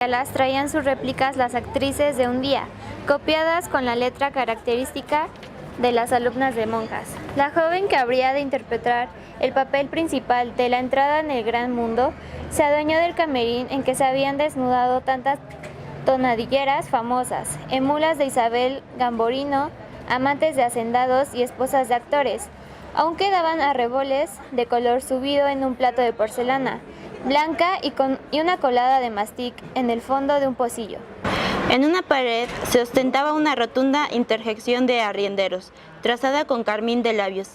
Las traían sus réplicas las actrices de un día, copiadas con la letra característica de las alumnas de monjas. La joven que habría de interpretar el papel principal de la entrada en el gran mundo se adueñó del camerín en que se habían desnudado tantas tonadilleras famosas, emulas de Isabel Gamborino, amantes de hacendados y esposas de actores. Aún quedaban arreboles de color subido en un plato de porcelana blanca y una colada de mastic en el fondo de un pocillo. En una pared se ostentaba una rotunda interjección de arrienderos, trazada con carmín de labios.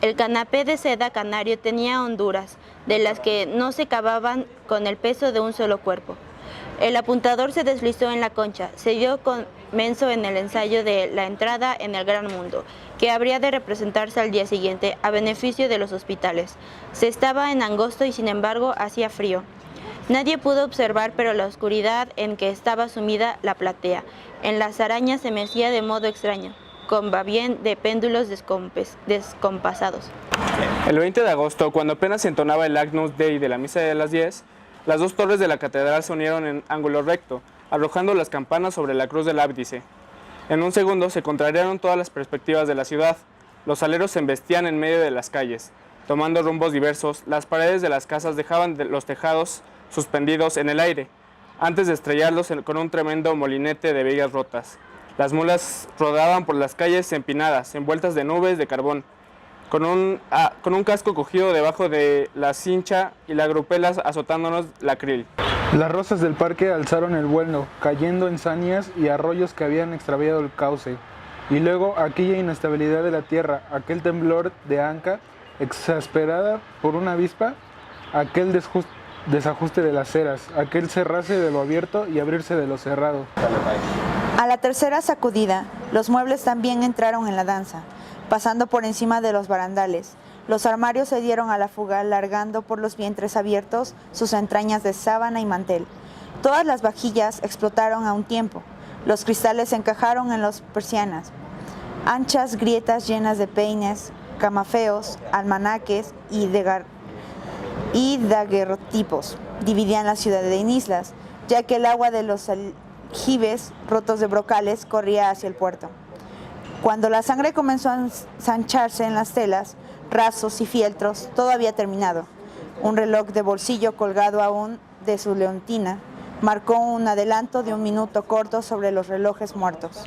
El canapé de seda canario tenía honduras, de las que no se cavaban con el peso de un solo cuerpo. El apuntador se deslizó en la concha, se dio comenzo en el ensayo de la entrada en el gran mundo, que habría de representarse al día siguiente a beneficio de los hospitales. Se estaba en agosto y sin embargo hacía frío. Nadie pudo observar, pero la oscuridad en que estaba sumida la platea, en las arañas se mecía de modo extraño, con vaivén de péndulos descompasados. El 20 de agosto, cuando apenas se entonaba el Agnus Dei de la misa de las 10, las dos torres de la catedral se unieron en ángulo recto, arrojando las campanas sobre la cruz del ábdice. En un segundo se contrariaron todas las perspectivas de la ciudad. Los aleros se embestían en medio de las calles. Tomando rumbos diversos, las paredes de las casas dejaban los tejados suspendidos en el aire, antes de estrellarlos con un tremendo molinete de vigas rotas. Las mulas rodaban por las calles empinadas, envueltas de nubes de carbón, con un casco cogido debajo de la cincha y la grupela azotándonos la cril. Las rosas del parque alzaron el vuelo, cayendo en zanias y arroyos que habían extraviado el cauce. Y luego aquella inestabilidad de la tierra, aquel temblor de anca exasperada por una avispa, aquel desajuste de las eras, aquel cerrarse de lo abierto y abrirse de lo cerrado. A la tercera sacudida, los muebles también entraron en la danza, pasando por encima de los barandales. Los armarios se dieron a la fuga, largando por los vientres abiertos sus entrañas de sábana y mantel. Todas las vajillas explotaron a un tiempo. Los cristales se encajaron en las persianas. Anchas grietas llenas de peines, camafeos, almanaques y daguerrotipos dividían la ciudad en islas, ya que el agua de los aljibes rotos de brocales corría hacia el puerto. Cuando la sangre comenzó a ensancharse en las telas, rasos y fieltros, todo había terminado. Un reloj de bolsillo colgado aún de su leontina marcó un adelanto de un minuto corto sobre los relojes muertos.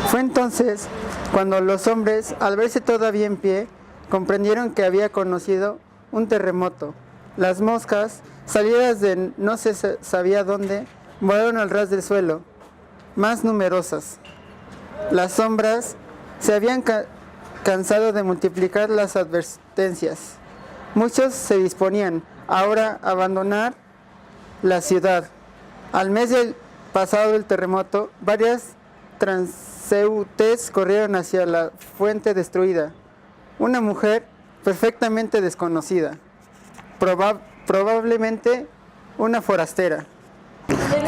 Fue entonces cuando los hombres, al verse todavía en pie, comprendieron que había conocido un terremoto. Las moscas, salidas de no se sabía dónde, volaron al ras del suelo, más numerosas. Las sombras se habían cansado de multiplicar las advertencias. Muchos se disponían ahora a abandonar la ciudad. Al mes del pasado del terremoto, varias transeúntes corrieron hacia la fuente destruida. Una mujer perfectamente desconocida, probablemente una forastera.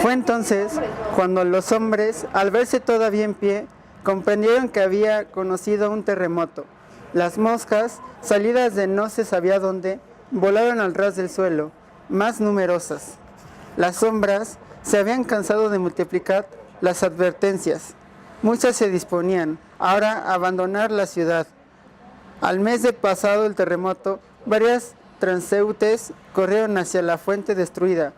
Fue entonces cuando los hombres, al verse todavía en pie, comprendieron que había conocido un terremoto. Las moscas, salidas de no se sabía dónde, volaron al ras del suelo, más numerosas. Las sombras se habían cansado de multiplicar las advertencias. Muchas se disponían ahora a abandonar la ciudad. Al mes de pasado el terremoto, varias transeúntes corrieron hacia la fuente destruida.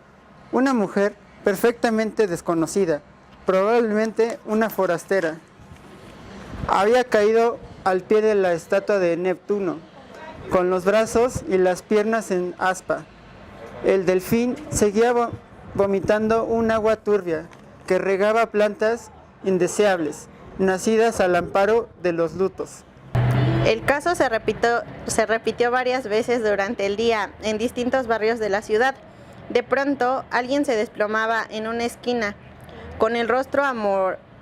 Una mujer perfectamente desconocida, probablemente una forastera, había caído al pie de la estatua de Neptuno, con los brazos y las piernas en aspa. El delfín seguía vomitando un agua turbia que regaba plantas indeseables, nacidas al amparo de los lutos. El caso se repitió varias veces durante el día en distintos barrios de la ciudad. De pronto, alguien se desplomaba en una esquina, con el rostro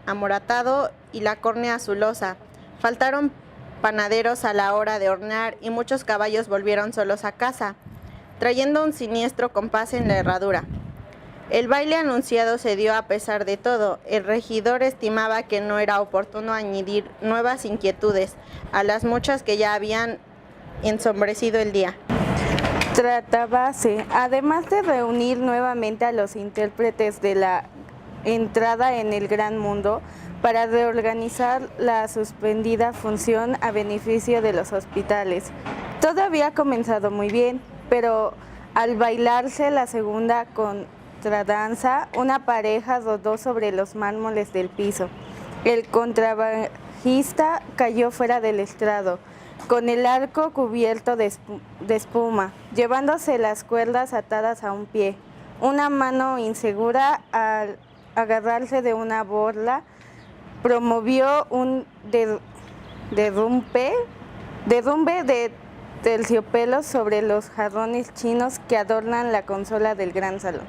amoratado y la córnea azulosa. Faltaron panaderos a la hora de hornear y muchos caballos volvieron solos a casa, trayendo un siniestro compás en la herradura. El baile anunciado se dio a pesar de todo. El regidor estimaba que no era oportuno añadir nuevas inquietudes a las muchas que ya habían ensombrecido el día. tratábase, además de reunir nuevamente a los intérpretes de la entrada en el gran mundo, para reorganizar la suspendida función a beneficio de los hospitales. Todo había comenzado muy bien, pero al bailarse la segunda contradanza, una pareja rodó sobre los mármoles del piso. El contrabajista cayó fuera del estrado, con el arco cubierto de espuma, llevándose las cuerdas atadas a un pie. Una mano insegura, al agarrarse de una borla, promovió un derrumbe de terciopelos sobre los jarrones chinos que adornan la consola del gran salón.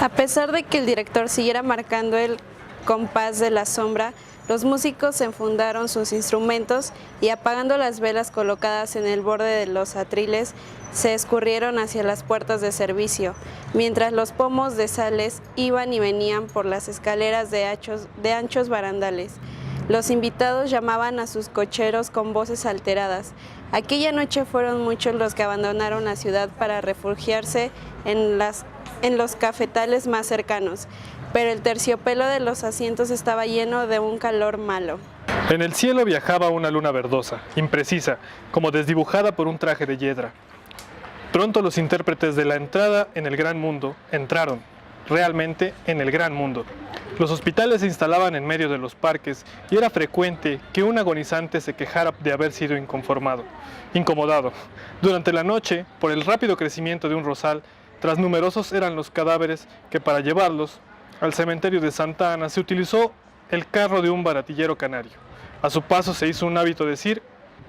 A pesar de que el director siguiera marcando el compás de la sombra, los músicos enfundaron sus instrumentos y, apagando las velas colocadas en el borde de los atriles, se escurrieron hacia las puertas de servicio, mientras los pomos de sales iban y venían por las escaleras de anchos barandales. Los invitados llamaban a sus cocheros con voces alteradas. Aquella noche fueron muchos los que abandonaron la ciudad para refugiarse en los cafetales más cercanos, pero el terciopelo de los asientos estaba lleno de un calor malo. En el cielo viajaba una luna verdosa, imprecisa, como desdibujada por un traje de hiedra. Pronto los intérpretes de la entrada en el gran mundo entraron, realmente en el gran mundo. Los hospitales se instalaban en medio de los parques y era frecuente que un agonizante se quejara de haber sido incomodado. Durante la noche, por el rápido crecimiento de un rosal, tras numerosos eran los cadáveres que, para llevarlos al cementerio de Santa Ana, se utilizó el carro de un baratillero canario. A su paso se hizo un hábito decir,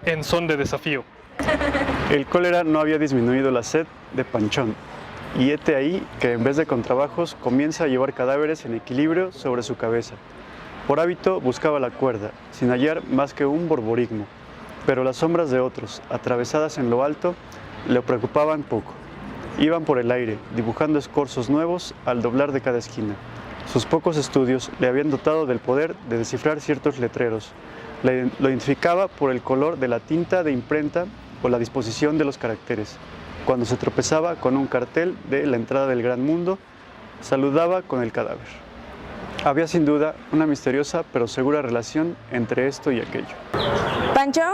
en son de desafío: el cólera no había disminuido la sed de Panchón, y hete ahí que en vez de contrabajos comienza a llevar cadáveres en equilibrio sobre su cabeza. Por hábito buscaba la cuerda, sin hallar más que un borborigmo, pero las sombras de otros, atravesadas en lo alto, le preocupaban poco. Iban por el aire, dibujando escorzos nuevos al doblar de cada esquina. Sus pocos estudios le habían dotado del poder de descifrar ciertos letreros. Lo identificaba por el color de la tinta de imprenta o la disposición de los caracteres. Cuando se tropezaba con un cartel de la entrada del gran mundo, saludaba con el cadáver. Había sin duda una misteriosa pero segura relación entre esto y aquello. Panchón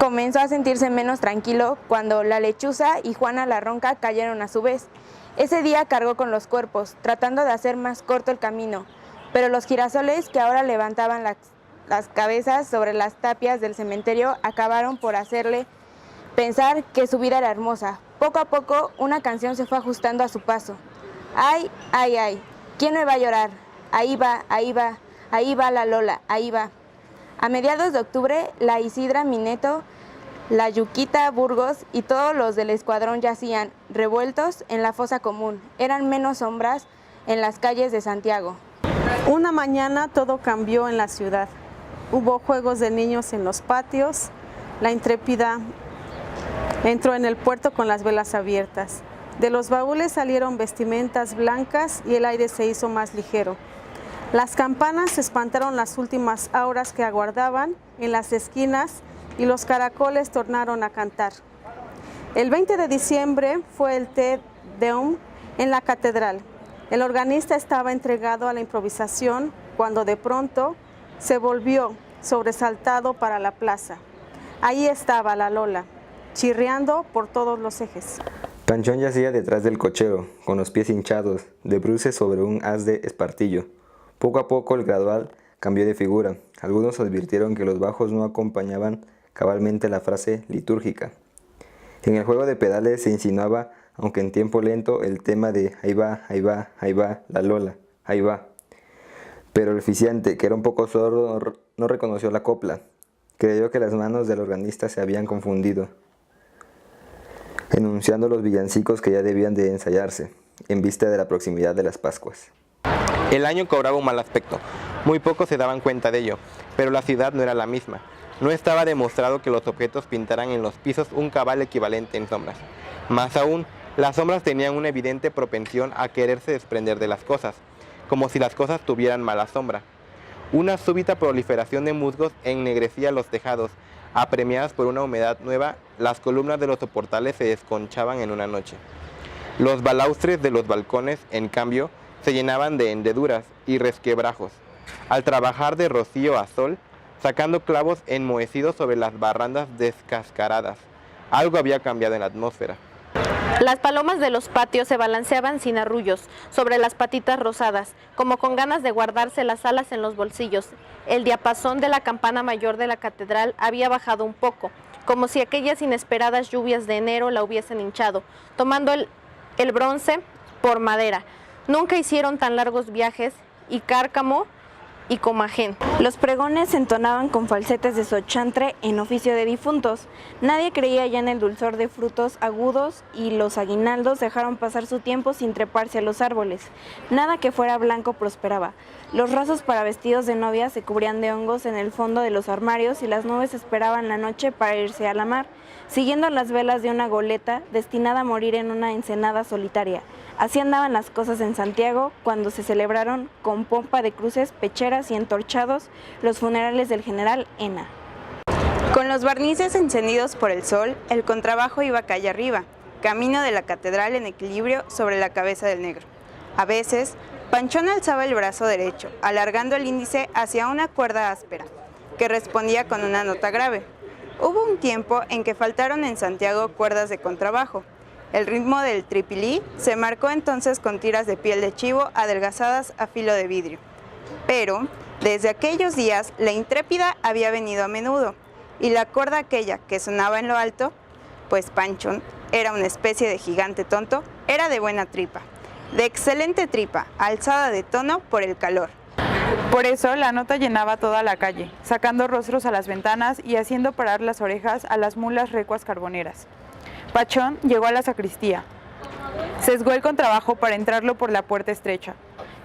comenzó a sentirse menos tranquilo cuando la lechuza y Juana la ronca cayeron a su vez. Ese día cargó con los cuerpos, tratando de hacer más corto el camino, pero los girasoles que ahora levantaban las cabezas sobre las tapias del cementerio acabaron por hacerle pensar que su vida era hermosa. Poco a poco, una canción se fue ajustando a su paso. Ay, ay, ay, ¿quién me va a llorar? Ahí va, ahí va, ahí va la Lola, ahí va. A mediados de octubre, la Isidra Mineto, la Yuquita Burgos y todos los del escuadrón yacían revueltos en la fosa común. Eran menos sombras en las calles de Santiago. Una mañana todo cambió en la ciudad. Hubo juegos de niños en los patios. La Intrépida entró en el puerto con las velas abiertas. De los baúles salieron vestimentas blancas y el aire se hizo más ligero. Las campanas espantaron las últimas auras que aguardaban en las esquinas y los caracoles tornaron a cantar. El 20 de diciembre fue el Te Deum en la catedral. El organista estaba entregado a la improvisación cuando de pronto se volvió sobresaltado para la plaza. Ahí estaba la Lola, chirriando por todos los ejes. Panchón yacía detrás del cochero, con los pies hinchados, de bruces sobre un haz de espartillo. Poco a poco el gradual cambió de figura. Algunos advirtieron que los bajos no acompañaban cabalmente la frase litúrgica. En el juego de pedales se insinuaba, aunque en tiempo lento, el tema de ahí va, ahí va, ahí va, la Lola, ahí va. Pero el oficiante, que era un poco sordo, no reconoció la copla. Creyó que las manos del organista se habían confundido, enunciando los villancicos que ya debían de ensayarse, en vista de la proximidad de las Pascuas. El año cobraba un mal aspecto. Muy pocos se daban cuenta de ello, pero la ciudad no era la misma. No estaba demostrado que los objetos pintaran en los pisos un cabal equivalente en sombras. Más aún, las sombras tenían una evidente propensión a quererse desprender de las cosas, como si las cosas tuvieran mala sombra. Una súbita proliferación de musgos ennegrecía los tejados, apremiadas por una humedad nueva las columnas de los soportales se desconchaban en una noche. Los balaustres de los balcones, en cambio, se llenaban de hendeduras y resquebrajos, al trabajar de rocío a sol, sacando clavos enmohecidos sobre las barrandas descascaradas. Algo había cambiado en la atmósfera. Las palomas de los patios se balanceaban sin arrullos sobre las patitas rosadas, como con ganas de guardarse las alas en los bolsillos. El diapasón de la campana mayor de la catedral había bajado un poco, como si aquellas inesperadas lluvias de enero la hubiesen hinchado, tomando el bronce por madera. Nunca hicieron tan largos viajes, y Cárcamo y Comagén. Los pregones entonaban con falsetes de sochantre en oficio de difuntos. Nadie creía ya en el dulzor de frutos agudos y los aguinaldos dejaron pasar su tiempo sin treparse a los árboles. Nada que fuera blanco prosperaba. Los rasos para vestidos de novia se cubrían de hongos en el fondo de los armarios y las nubes esperaban la noche para irse a la mar, siguiendo las velas de una goleta destinada a morir en una ensenada solitaria. Así andaban las cosas en Santiago cuando se celebraron con pompa de cruces, pecheras y entorchados los funerales del general Ena. Con los barnices encendidos por el sol, el contrabajo iba calle arriba, camino de la catedral en equilibrio sobre la cabeza del negro. A veces, Panchón alzaba el brazo derecho, alargando el índice hacia una cuerda áspera, que respondía con una nota grave. Hubo un tiempo en que faltaron en Santiago cuerdas de contrabajo. El ritmo del tripilí se marcó entonces con tiras de piel de chivo adelgazadas a filo de vidrio. Pero, desde aquellos días, la intrépida había venido a menudo, y la cuerda aquella que sonaba en lo alto, pues Panchón era una especie de gigante tonto, era de buena tripa, de excelente tripa, alzada de tono por el calor. Por eso la nota llenaba toda la calle, sacando rostros a las ventanas y haciendo parar las orejas a las mulas recuas carboneras. Panchón llegó a la sacristía. Sesgó el contrabajo para entrarlo por la puerta estrecha.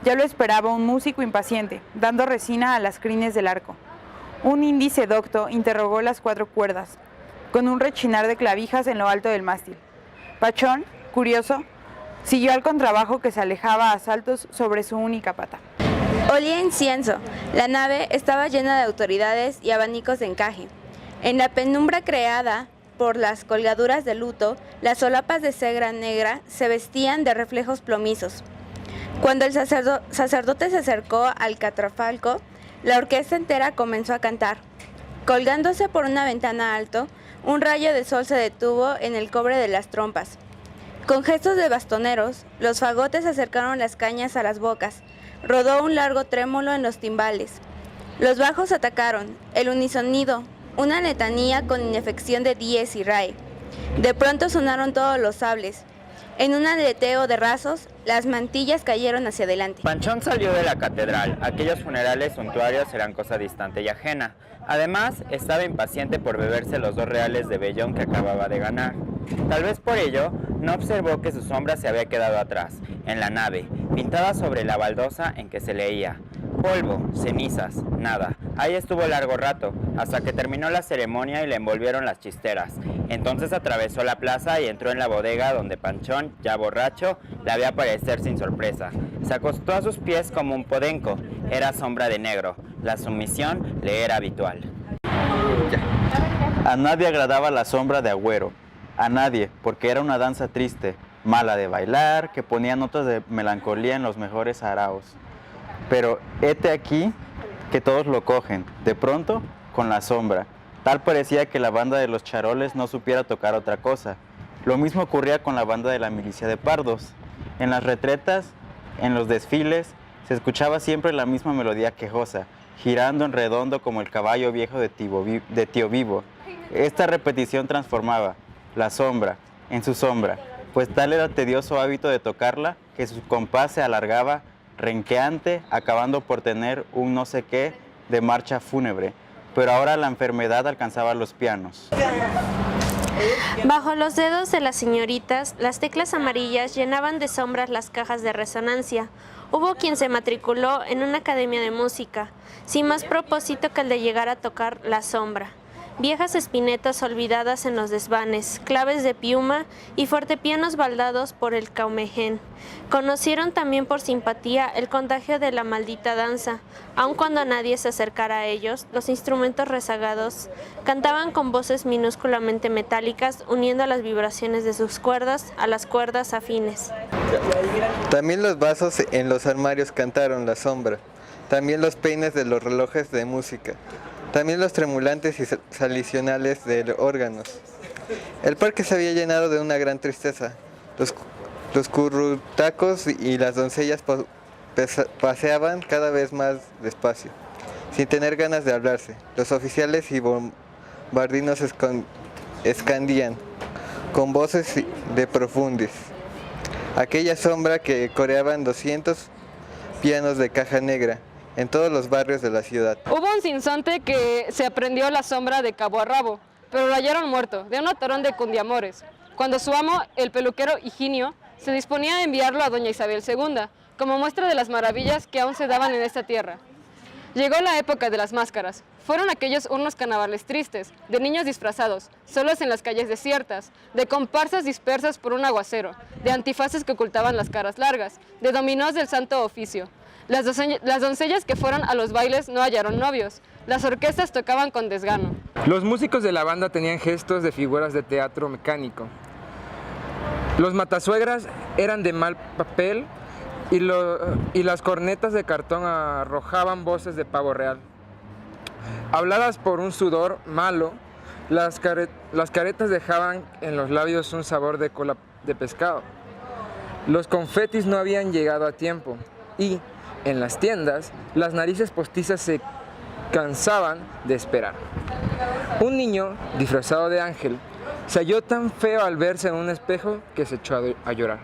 Ya lo esperaba un músico impaciente, dando resina a las crines del arco. Un índice docto interrogó las 4 cuerdas, con un rechinar de clavijas en lo alto del mástil. Panchón, curioso, siguió al contrabajo que se alejaba a saltos sobre su única pata. Olía incienso. La nave estaba llena de autoridades y abanicos de encaje. En la penumbra creada por las colgaduras de luto, las solapas de cegra negra se vestían de reflejos plomizos. Cuando el sacerdote se acercó al catafalco, la orquesta entera comenzó a cantar. Colgándose por una ventana alto, un rayo de sol se detuvo en el cobre de las trompas. Con gestos de bastoneros, los fagotes acercaron las cañas a las bocas. Rodó un largo trémolo en los timbales. Los bajos atacaron, el unisonido, una letanía con inefección de dies irae. De pronto sonaron todos los sables. En un aleteo de rasos, las mantillas cayeron hacia adelante. Panchón salió de la catedral. Aquellos funerales suntuarios eran cosa distante y ajena. Además, estaba impaciente por beberse los 2 reales de vellón que acababa de ganar. Tal vez por ello, no observó que su sombra se había quedado atrás, en la nave, pintada sobre la baldosa en que se leía: polvo, cenizas, nada. Ahí estuvo largo rato, hasta que terminó la ceremonia y le envolvieron las chisteras. Entonces atravesó la plaza y entró en la bodega donde Panchón, ya borracho, la vio aparecer sin sorpresa. Se acostó a sus pies como un podenco. Era sombra de negro. La sumisión le era habitual. A nadie agradaba la sombra de Agüero. A nadie, porque era una danza triste, mala de bailar, que ponía notas de melancolía en los mejores araos. Pero hete aquí que todos lo cogen, de pronto, con la sombra. Tal parecía que la banda de los charoles no supiera tocar otra cosa. Lo mismo ocurría con la banda de la milicia de pardos. En las retretas, en los desfiles, se escuchaba siempre la misma melodía quejosa, girando en redondo como el caballo viejo de Tío Vivo. Esta repetición transformaba la sombra en su sombra, pues tal era el tedioso hábito de tocarla que su compás se alargaba renqueante, acabando por tener un no sé qué de marcha fúnebre, pero ahora la enfermedad alcanzaba los pianos. Bajo los dedos de las señoritas, las teclas amarillas llenaban de sombras las cajas de resonancia. Hubo quien se matriculó en una academia de música, sin más propósito que el de llegar a tocar la sombra. viejas espinetas olvidadas en los desvanes, claves de piuma y fortepianos baldados por el caumején. Conocieron también por simpatía el contagio de la maldita danza. Aun cuando nadie se acercara a ellos, los instrumentos rezagados cantaban con voces minúsculamente metálicas, uniendo las vibraciones de sus cuerdas a las cuerdas afines. También los vasos en los armarios cantaron la sombra, también los peines de los relojes de música, también los tremulantes y salicionales de órganos. El parque se había llenado de una gran tristeza. Los currutacos y las doncellas paseaban cada vez más despacio, sin tener ganas de hablarse. Los oficiales y bombardinos escandían, con voces de profundis, aquella sombra que coreaban 200 pianos de caja negra en todos los barrios de la ciudad. Hubo un sinsonte que se aprendió la sombra de cabo a rabo, pero lo hallaron muerto, de un atorón de cundiamores, cuando su amo, el peluquero Higinio, se disponía a enviarlo a doña Isabel II, como muestra de las maravillas que aún se daban en esta tierra. Llegó la época de las máscaras. Fueron aquellos unos carnavales tristes, de niños disfrazados, solos en las calles desiertas, de comparsas dispersas por un aguacero, de antifaces que ocultaban las caras largas, de dominós del santo oficio. Las doncellas que fueron a los bailes no hallaron novios, las orquestas tocaban con desgano. Los músicos de la banda tenían gestos de figuras de teatro mecánico. Los matasuegras eran de mal papel y las cornetas de cartón arrojaban voces de pavo real. Habladas por un sudor malo, las caretas dejaban en los labios un sabor de cola de pescado. Los confetis no habían llegado a tiempo y, en las tiendas, las narices postizas se cansaban de esperar. Un niño, disfrazado de ángel, se halló tan feo al verse en un espejo que se echó a llorar.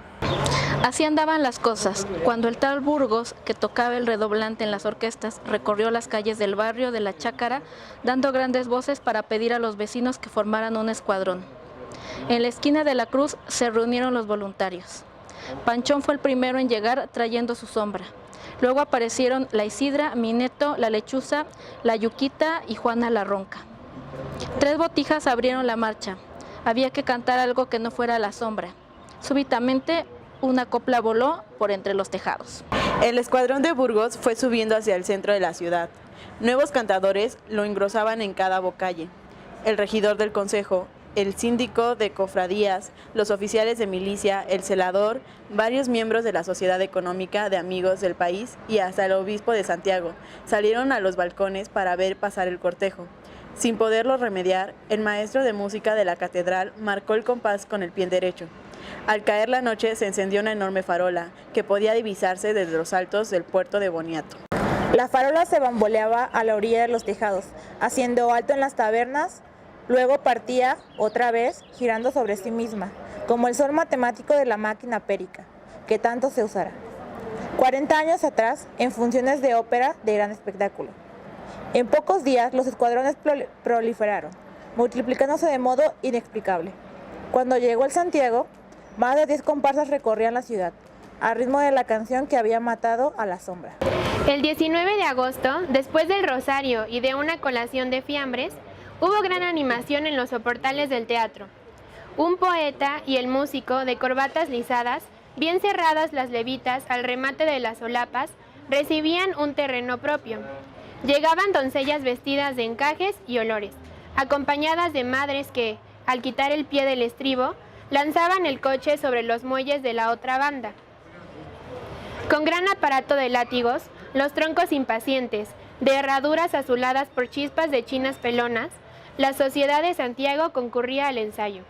Así andaban las cosas, cuando el tal Burgos, que tocaba el redoblante en las orquestas, recorrió las calles del barrio de la Chácara, dando grandes voces para pedir a los vecinos que formaran un escuadrón. En la esquina de la cruz se reunieron los voluntarios. Panchón fue el primero en llegar trayendo su sombra. Luego aparecieron la Isidra, Mineto, la Lechuza, la Yuquita y Juana la Ronca. 3 botijas abrieron la marcha. Había que cantar algo que no fuera la sombra. Súbitamente, una copla voló por entre los tejados. El escuadrón de Burgos fue subiendo hacia el centro de la ciudad. Nuevos cantadores lo engrosaban en cada bocalle. El regidor del consejo, el síndico de cofradías, los oficiales de milicia, el celador, varios miembros de la Sociedad Económica de Amigos del País y hasta el obispo de Santiago salieron a los balcones para ver pasar el cortejo. Sin poderlo remediar, el maestro de música de la catedral marcó el compás con el pie derecho. Al caer la noche se encendió una enorme farola que podía divisarse desde los altos del puerto de Boniato. La farola se bamboleaba a la orilla de los tejados, haciendo alto en las tabernas, luego partía otra vez girando sobre sí misma, como el sol matemático de la máquina périca, que tanto se usará 40 años atrás en funciones de ópera de gran espectáculo. En pocos días los escuadrones proliferaron, multiplicándose de modo inexplicable. Cuando llegó el Santiago, más de 10 comparsas recorrían la ciudad, al ritmo de la canción que había matado a la sombra. El 19 de agosto, después del rosario y de una colación de fiambres, hubo gran animación en los soportales del teatro. Un poeta y el músico, de corbatas lisadas, bien cerradas las levitas al remate de las solapas, recibían un terreno propio. Llegaban doncellas vestidas de encajes y olores, acompañadas de madres que, al quitar el pie del estribo, lanzaban el coche sobre los muelles de la otra banda. Con gran aparato de látigos, los troncos impacientes, de herraduras azuladas por chispas de chinas pelonas, la Sociedad de Santiago concurría al ensayo.